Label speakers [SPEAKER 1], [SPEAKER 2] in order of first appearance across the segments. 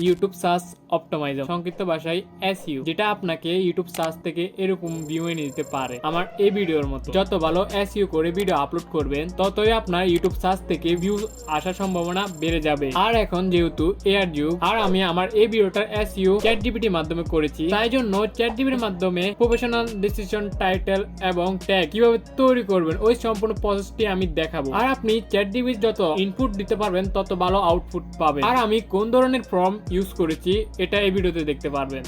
[SPEAKER 1] YouTube search optimisation, সংক্ষিপ্ত ভাষায় SEO, যেটা আপনাকে ইউটিউব সার্চ থেকে এরকম ভিউ এনে দিতে পারে। আমার এই ভিডিওর মতো যত ভালো এসইও করে ভিডিও আপলোড করবেন, ততই আপনার ইউটিউব সার্চ থেকে ভিউ আসার সম্ভাবনা বেড়ে যাবে। আর এখন যেহেতু এআই যুগ, আর আমি আমার এই ভিডিওটা এসইও চ্যাটজিপিটির মাধ্যমে করেছি, তাই জন্য চ্যাটজিপিটির মাধ্যমে প্রফেশনাল ডেসক্রিপশন, টাইটেল এবং ট্যাগ কিভাবে তৈরি করবেন ওই সম্পূর্ণ প্রসেসটি আমি দেখাবো। আর আপনি চ্যাটজিপিটি যত ইনপুট দিতে পারবেন তত ভালো আউটপুট পাবেন। আর আমি কোন ধরনের ফর্ম ইউজ করেছি এটা এই ভিডিওতে দেখতে পারবেন।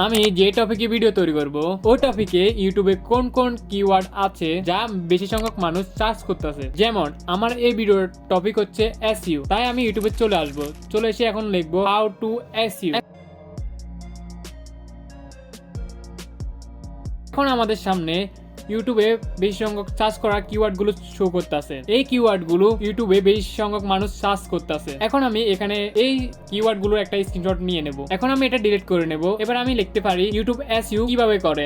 [SPEAKER 1] আমি যে টপিকে ভিডিও তৈরি করব ওই টপিকে ইউটিউবে কোন কোন কিওয়ার্ড আছে যা বেশি সংখ্যক মানুষ সার্চ করতেছে। যেমন আমার এই ভিডিওর টপিক হচ্ছে এসইও, তাই আমি ইউটিউবে চলে এসে এখন লিখবো হাউ টু এসইও। এখন আমাদের সামনে ইউটিউবে বেশি সংখ্যক সার্চ করা কিওয়ার্ড গুলো শো করতেছে। এই কিওয়ার্ড গুলো ইউটিউবে বেশি সংখ্যক মানুষ সার্চ করতেছে। এখন আমি এখানে এই কিওয়ার্ড গুলোর একটা স্ক্রিনশট নিয়ে নেব। এখন আমি এটা ডিলিট করে নেব। এবার আমি লিখতে পারি ইউটিউব এসইও কিভাবে করে।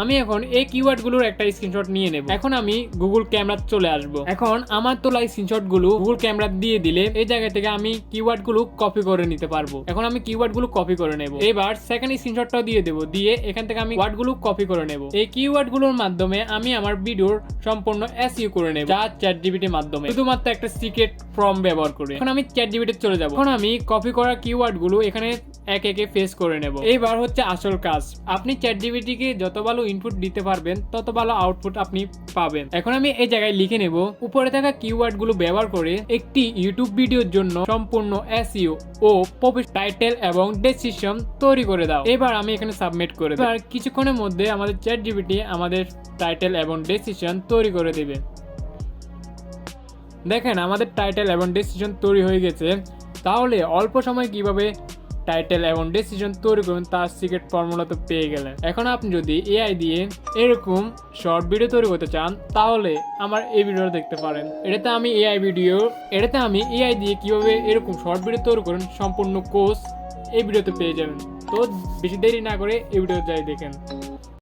[SPEAKER 1] আমি এখন এই কিওয়ার্ড গুলোর একটা স্ক্রিনশট নিয়ে নেব। এখন আমি গুগল ক্যামেরা চলে আসব। এখন আমার তোলা স্ক্রিনশট গুলো গুগল ক্যামেরা দিয়ে দিলে এই জায়গা থেকে আমি কিওয়ার্ড গুলো কপি করে নিতে পারবো। এখন আমি কিওয়ার্ড গুলো কপি করে নেব। এবার সেকেন্ড স্ক্রিনশটটাও দিয়ে দেব, দিয়ে এখান থেকে আমি ওয়ার্ড গুলো কপি করে নেব। এই কিওয়ার্ড গুলোর মাধ্যমে আমি আমার ভিডিওর সম্পূর্ণ এসইও করে নেব, যা চ্যাটজিপিটির মাধ্যমে শুধুমাত্র একটা সিক্রেট ফর্ম ব্যবহার করে। এখন আমি চ্যাটজিপিটিতে চলে যাব। এখন আমি কপি করা কিওয়ার্ড গুলো এখানে এক একে পেস্ট করে নেব। এইবার হচ্ছে আসল কাজ। আপনি চ্যাটজিপিটিকে যত ভালো ইনপুট দিতে পারবেন তত ভালো আউটপুট আপনি পাবেন। এখন আমি এই জায়গায় লিখে নেব, উপরে থাকা কিওয়ার্ড গুলো ব্যবহার করে একটি ইউটিউব ভিডিওর জন্য সম্পূর্ণ এসইও ও টাইটেল এবং ডেসক্রিপশন তৈরি করে দাও। এবার আমি এখানে সাবমিট করে দেব। এবার কিছুক্ষণের মধ্যে আমাদের চ্যাটজিপিটি আমাদের টাইটেল এবং ডেসক্রিপশন তৈরি করে দেবে। দেখেন আমাদের টাইটেল এবং ডেসক্রিপশন তৈরি হয়ে গেছে। তাহলে অল্প সময় কিভাবে টাইটেল এবং ডেসক্রিপশন তৈরি করবেন তার সিক্রেট ফর্মুলা তো পেয়ে গেলেন। এখন আপনি যদি এআই দিয়ে এরকম শর্ট ভিডিও তৈরি করতে চান তাহলে আমার এই ভিডিওটা দেখতে পারেন। এটাতে আমি এআই দিয়ে কিভাবে এরকম শর্ট ভিডিও তৈরি করেন সম্পূর্ণ কোর্স এই ভিডিওতে পেয়ে যাবেন। তো বেশি দেরি না করে এই ভিডিও যাই দেখেন।